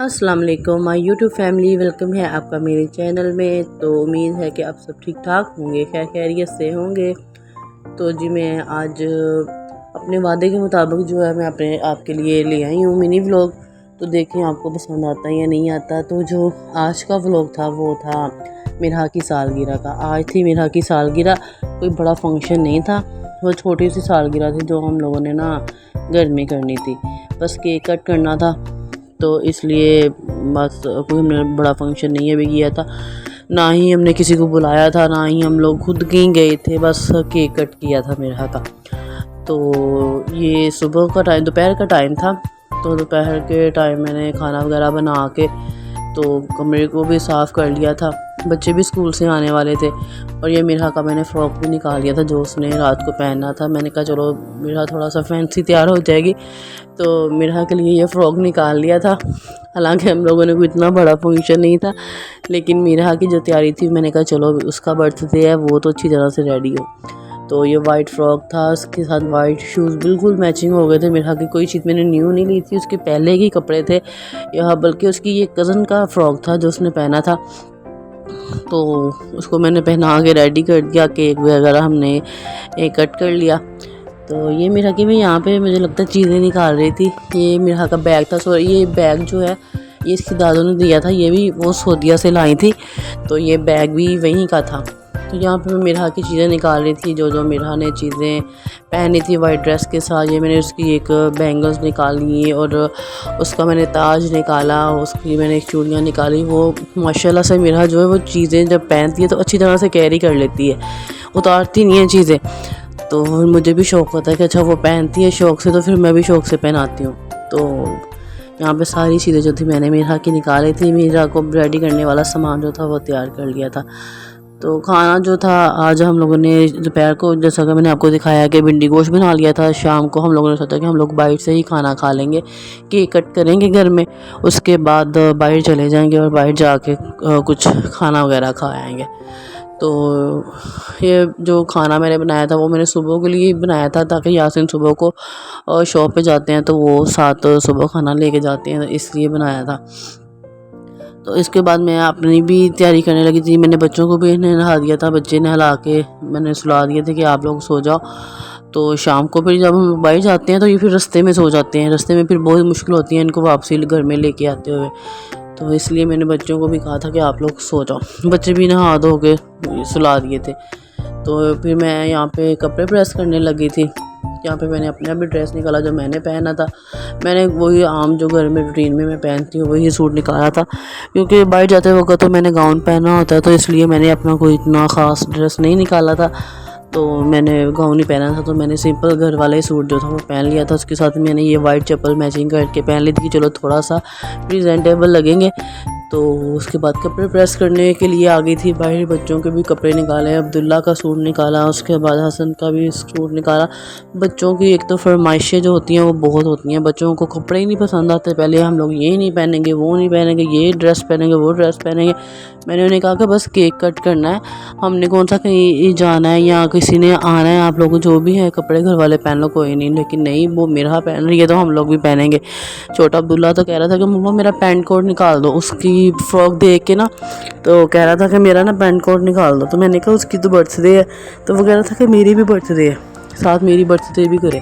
अस्सलाम वालेकुम my YouTube family, welcome है आपका मेरे चैनल में। तो उम्मीद है कि आप सब ठीक ठाक होंगे, खैर खैरियत से होंगे। तो जी मैं आज अपने वादे के मुताबिक जो है मैं अपने आपके लिए ले आई हूँ मिनी व्लॉग। तो देखें आपको पसंद आता है या नहीं आता। तो जो आज का व्लॉग था वो था मिरहा की सालगिरह का। आज थी मिरहा की सालगिरह, कोई बड़ा फंक्शन नहीं था, वो छोटी सी सालगिरह थी जो हम लोगों ने ना घर में करनी थी। बस केक कट करना था, तो इसलिए बस कोई हमने बड़ा फंक्शन नहीं अभी किया था, ना ही हमने किसी को बुलाया था, ना ही हम लोग खुद कहीं गए थे, बस केक कट किया था मेरा का। तो ये सुबह का टाइम, दोपहर का टाइम था। तो दोपहर के टाइम मैंने खाना वगैरह बना के तो कमरे को भी साफ़ कर लिया था। बच्चे भी स्कूल से आने वाले थे और ये मिरहा का मैंने फ़्रॉक भी निकाल लिया था जो उसने रात को पहनना था। मैंने कहा चलो मिरहा थोड़ा सा फैंसी तैयार हो जाएगी, तो मिरहा के लिए ये फ़्रॉक निकाल लिया था। हालांकि हम लोगों ने कोई इतना बड़ा फंक्शन नहीं था, लेकिन मिरहा की जो तैयारी थी मैंने कहा चलो उसका बर्थडे है, वो तो अच्छी तरह से रेडी हो। तो ये वाइट फ़्रॉक था, उसके साथ वाइट शूज़ बिल्कुल मैचिंग हो गए थे। मिरहा की कोई चीज़ मैंने न्यू नहीं ली थी, उसके पहले के कपड़े थे यह, बल्कि उसकी ये कज़न का फ़्रॉक था जो उसने पहना था। तो उसको मैंने पहना के रेडी कर दिया, केक वगैरह हमने एक कट कर लिया। तो ये मिरहा की मैं यहाँ पे मुझे लगता है चीज़ें निकाल रही थी। ये मिरहा का बैग था, सो ये बैग जो है ये इसकी दादू ने दिया था, ये भी वो सऊदीया से लाई थी, तो ये बैग भी वहीं का था। तो यहाँ पे मैं मिरहा की चीज़ें निकाल रही थी, जो जो मिरहा ने चीज़ें पहनी थी वाइट ड्रेस के साथ। ये मैंने उसकी एक बैंगल्स निकाली और उसका मैंने ताज निकाला, उसकी मैंने एक चूड़ियाँ निकाली। वो माशाल्लाह से मिरहा जो है वो चीज़ें जब पहनती है तो अच्छी तरह से कैरी कर लेती है, उतारती नहीं है चीज़ें। तो मुझे भी शौक़ होता है कि अच्छा वो पहनती है शौक़ से, तो फिर मैं भी शौक़ से पहनाती हूँ। तो यहाँ पे सारी चीज़ें जो थी मैंने मिरहा की निकाली थी। मिरहा को रेडी करने वाला सामान जो था वो तैयार कर लिया था। तो खाना जो था आज हम लोगों ने दोपहर को, जैसा कि मैंने आपको दिखाया कि भिंडी गोश्त बना लिया था। शाम को हम लोगों ने सोचा कि हम लोग बाहर से ही खाना खा लेंगे, केक कट करेंगे घर में, उसके बाद बाहर चले जाएंगे और बाहर जाके कुछ खाना वगैरह खा आएँगे। तो ये जो खाना मैंने बनाया था वो मैंने सुबह के लिए बनाया था, ताकि यासिन सुबह को शॉप पे जाते हैं तो वो साथ सुबह खाना लेके जाते हैं, इसलिए बनाया था। तो इसके बाद मैं अपनी भी तैयारी करने लगी थी। मैंने बच्चों को भी नहला दिया था, बच्चे नहला के मैंने सुला दिए थे कि आप लोग सो जाओ। तो शाम को फिर जब हम बाहर जाते हैं तो ये फिर रास्ते में सो जाते हैं, रास्ते में फिर बहुत मुश्किल होती है इनको वापसी घर में लेके आते हुए। तो इसलिए मैंने बच्चों को भी कहा था कि आप लोग सो जाओ। बच्चे भी नहा धो के सुला दिए थे। तो फिर मैं यहाँ पे कपड़े प्रेस करने लगी थी। यहाँ पे मैंने अपना भी ड्रेस निकाला जो मैंने पहना था। मैंने वही आम जो घर में रूटीन में मैं पहनती हूँ वही सूट निकाला था, क्योंकि बाहर जाते वक्त तो मैंने गाउन पहना होता है, तो इसलिए मैंने अपना कोई इतना ख़ास ड्रेस नहीं निकाला था। तो मैंने गाउन ही पहना था, तो मैंने सिंपल घर वाला ही सूट जो था वो पहन लिया था। उसके साथ मैंने ये वाइट चप्पल मैचिंग करके पहन ली थी कि चलो थोड़ा सा प्रेजेंटेबल लगेंगे। तो उसके बाद कपड़े प्रेस करने के लिए आ गई थी बाहर। बच्चों के भी कपड़े निकाले, अब्दुल्ला का सूट निकाला, उसके बाद हसन का भी सूट निकाला। बच्चों की एक तो फरमाइशें जो होती हैं वो बहुत होती हैं, बच्चों को कपड़े ही नहीं पसंद आते। पहले हम लोग ये नहीं पहनेंगे, वो नहीं पहनेंगे, ये ड्रेस पहनेंगे, वो ड्रेस पहनेंगे। मैंने उन्हें कहा कि बस केक कट करना है, हमने कौन सा कहीं जाना है या किसी ने आना है, आप लोग जो भी है कपड़े घर वाले पहन लो कोई नहीं। लेकिन नहीं, वो मिरहा पहन रही है तो हम लोग भी पहनेंगे। छोटा अब्दुल्ला तो कह रहा था कि मम्मा मेरा पैंट कोट निकाल दो, उसकी फ्रॉक देख के ना तो कह रहा था कि मेरा ना पैंट कोट निकाल दो। तो मैंने कहा उसकी तो बर्थडे है, तो वो कह रहा था कि मेरी भी बर्थडे है, साथ मेरी बर्थडे भी करे।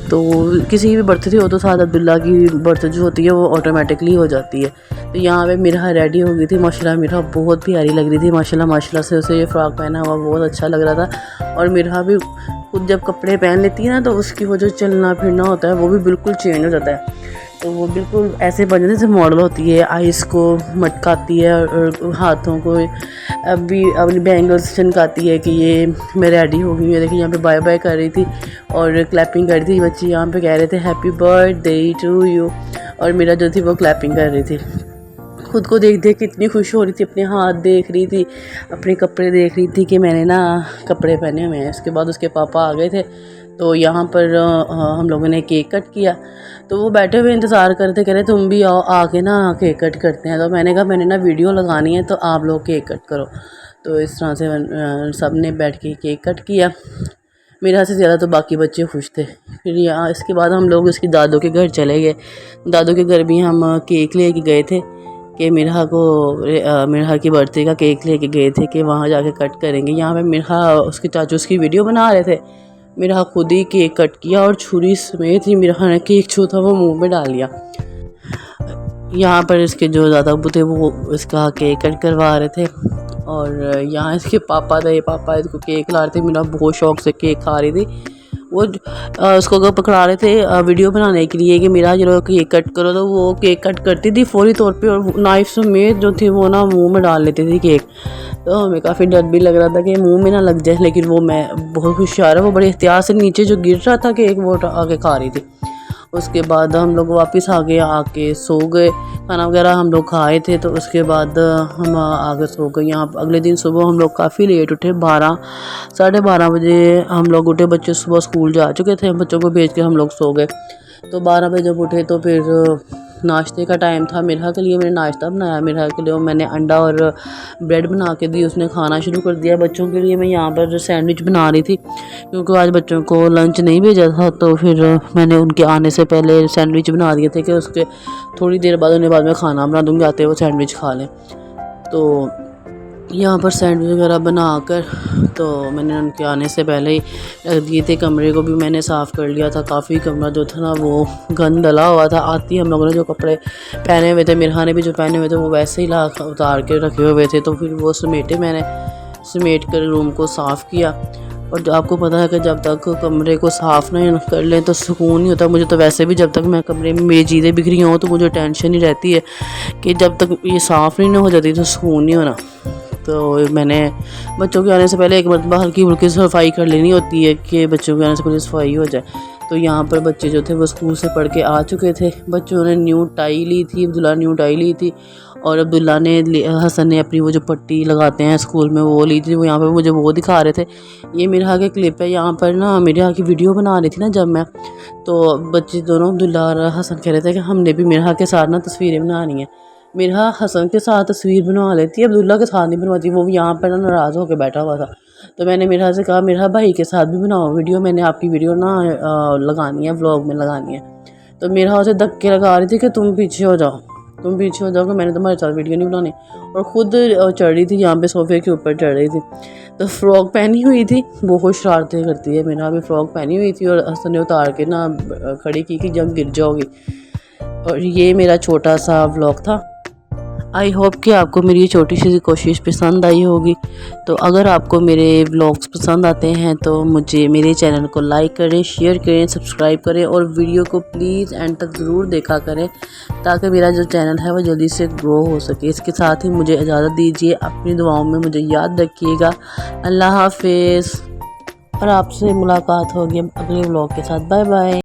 तो किसी की भी बर्थडे हो तो साथ अब्दुल्ला की बर्थडे जो होती है वो ऑटोमेटिकली हो जाती है। तो यहाँ पे मिरहा रेडी हो गई थी। माशाल्लाह मिरहा बहुत प्यारी लग रही थी, माशाल्लाह माशाल्लाह से उसे ये फ्रॉक पहना हुआ बहुत अच्छा लग रहा था। और मिरहा भी खुद जब कपड़े पहन लेती है ना तो उसकी वो जो चलना फिरना होता है वो भी बिल्कुल चेंज हो जाता है। तो वो बिल्कुल ऐसे बन जाते जैसे मॉडल होती है, आइस को मटकाती है और हाथों को अभी अपनी बैंगल्स चमकाती है कि ये मैं रेडी हो गई हूँ। देखिए यहाँ पे बाय बाय कर रही थी और क्लैपिंग कर रही थी। बच्चे यहाँ पे कह रहे थे हैप्पी बर्थडे टू यू, और मेरा जो थी वो क्लैपिंग कर रही थी। खुद को देख देख के इतनी खुश हो रही थी, अपने हाथ देख रही थी, अपने कपड़े देख रही थी कि मैंने ना कपड़े पहने हुए हैं। उसके बाद उसके पापा आ गए थे, तो यहाँ पर हम लोगों ने केक कट किया। तो वो बैठे हुए इंतज़ार करते, कह रहे तुम भी आओ, आके ना केक कट करते हैं। तो मैंने कहा मैंने ना वीडियो लगानी है तो आप लोग केक कट करो। तो इस तरह से सब ने बैठ के केक कट किया। मेरा से ज़्यादा तो बाकी बच्चे खुश थे। फिर यहाँ इसके बाद हम लोग उसकी दादू के घर चले गए। दादू के घर भी हम केक लेके गए थे कि मिरहा की बर्थडे का केक लेके गए थे कि वहाँ जाके कट करेंगे। यहाँ पे मिरहा उसके चाचू उसकी वीडियो बना रहे थे। मिरहा खुद ही केक कट किया और छुरी समेत ही मिरहा ने केक जो था वो मुँह में डाल लिया। यहाँ पर इसके जो दादा अब्बू थे वो इसका केक कट करवा रहे थे और यहाँ इसके पापा थे। पापा इसको केक ला रहे थे। मेरा बहुत शौक से केक खा रही थी। वो उसको अगर पकड़ा रहे थे वीडियो बनाने के लिए कि मेरा जो केक कट करो, तो वो केक कट करती थी फौरी तौर पे और नाइफ समेत जो थी वो ना मुंह में डाल लेती थी केक। तो हमें काफ़ी डर भी लग रहा था कि मुंह में ना लग जाए, लेकिन वो मैं बहुत होशियार है, वो बड़े एहतियात से नीचे जो गिर रहा था केक वो आके खा रही थी। उसके बाद हम लोग वापस आ गए, आके सो गए। खाना वगैरह हम लोग खाए थे तो उसके बाद हम आगे सो गए। यहाँ अगले दिन सुबह हम लोग काफ़ी लेट उठे, 12-12:30 बजे हम लोग उठे। बच्चे सुबह स्कूल जा चुके थे, बच्चों को भेज के हम लोग सो गए। तो 12 बजे जब उठे तो फिर नाश्ते का टाइम था। मिरहा के लिए मैंने नाश्ता बनाया। मिरहा के लिए मैंने अंडा और ब्रेड बना के दी, उसने खाना शुरू कर दिया। बच्चों के लिए मैं यहाँ पर सैंडविच बना रही थी क्योंकि आज बच्चों को लंच नहीं भेजा था, तो फिर मैंने उनके आने से पहले सैंडविच बना दिए थे कि उसके थोड़ी देर बाद उन्हें बाद में खाना बना दूँगी, आते वो सैंडविच खा लें। तो यहाँ पर सैंडविच वगैरह बनाकर तो मैंने उनके आने से पहले ही रख दिए थे। कमरे को भी मैंने साफ़ कर लिया था। काफ़ी कमरा जो था ना वो गंद डला हुआ था। आती हम लोगों ने जो कपड़े पहने हुए थे, मिरहा ने भी जो पहने हुए थे वो वैसे ही ला उतार के रखे हुए थे, तो फिर वो मैंने समेट कर रूम को साफ़ किया। और आपको पता है कि जब तक कमरे को साफ़ नहीं कर लें तो सुकून नहीं होता। मुझे तो वैसे भी जब तक मैं कमरे में मेरी चीज़ें बिखरी हों तो मुझे टेंशन ही रहती है कि जब तक ये साफ़ नहीं हो जाती तो सुकून नहीं होना। तो मैंने बच्चों के आने से पहले एक मरतबा हल्की फुल्की सफाई कर लेनी होती है कि बच्चों के आने से पहले सफाई हो जाए। तो यहाँ पर बच्चे जो थे वो स्कूल से पढ़ के आ चुके थे। बच्चों ने न्यू टाई ली थी, अब्दुल्ला न्यू टाई ली थी और अब्दुल्ला ने हसन ने अपनी वो जो पट्टी लगाते हैं स्कूल में वो ली थी। वो यहाँ पर मुझे वो दिखा रहे थे। ये मिरहा के क्लिप है। यहाँ पर ना मिरहा की वीडियो बना रही थी ना जब मैं, तो बच्चे दोनों अब्दुल्ला और हसन कह रहे थे कि हमने भी मिरहा के साथ ना तस्वीरें बनानी है। मिरहा हसन के साथ तस्वीर बनवा लेती है, अब्दुल्ला के साथ नहीं बनवाती। वो यहाँ पर ना नाराज़ होकर बैठा हुआ था। तो मैंने मिरहा से कहा मिरहा भाई के साथ भी बनाओ वीडियो, मैंने आपकी वीडियो ना लगानी है, व्लॉग में लगानी है। तो मिरहा उसे धक्के लगा रही थी कि तुम पीछे हो जाओ कि मैंने तुम्हारे साथ वीडियो नहीं बनानी। और ख़ुद चढ़ रही थी यहाँ पे, सोफे के ऊपर चढ़ रही थी। तो फ्रॉक पहनी हुई थी, बहुत शरारतें करती है। मिरहा भी फ्रॉक पहनी हुई थी और हसन ने उतार के ना खड़ी की कि जब गिर जाओगी। और ये मेरा छोटा सा व्लॉग था। आई होप कि आपको मेरी ये छोटी सी कोशिश पसंद आई होगी। तो अगर आपको मेरे व्लॉग्स पसंद आते हैं तो मुझे मेरे चैनल को लाइक करें, शेयर करें, सब्सक्राइब करें और वीडियो को प्लीज़ एंड तक ज़रूर देखा करें ताकि मेरा जो चैनल है वो जल्दी से ग्रो हो सके। इसके साथ ही मुझे इजाज़त दीजिए। अपनी दुआओं में मुझे याद रखिएगा। अल्लाह हाफिज़। और आपसे मुलाकात होगी अगले व्लॉग के साथ। Bye bye.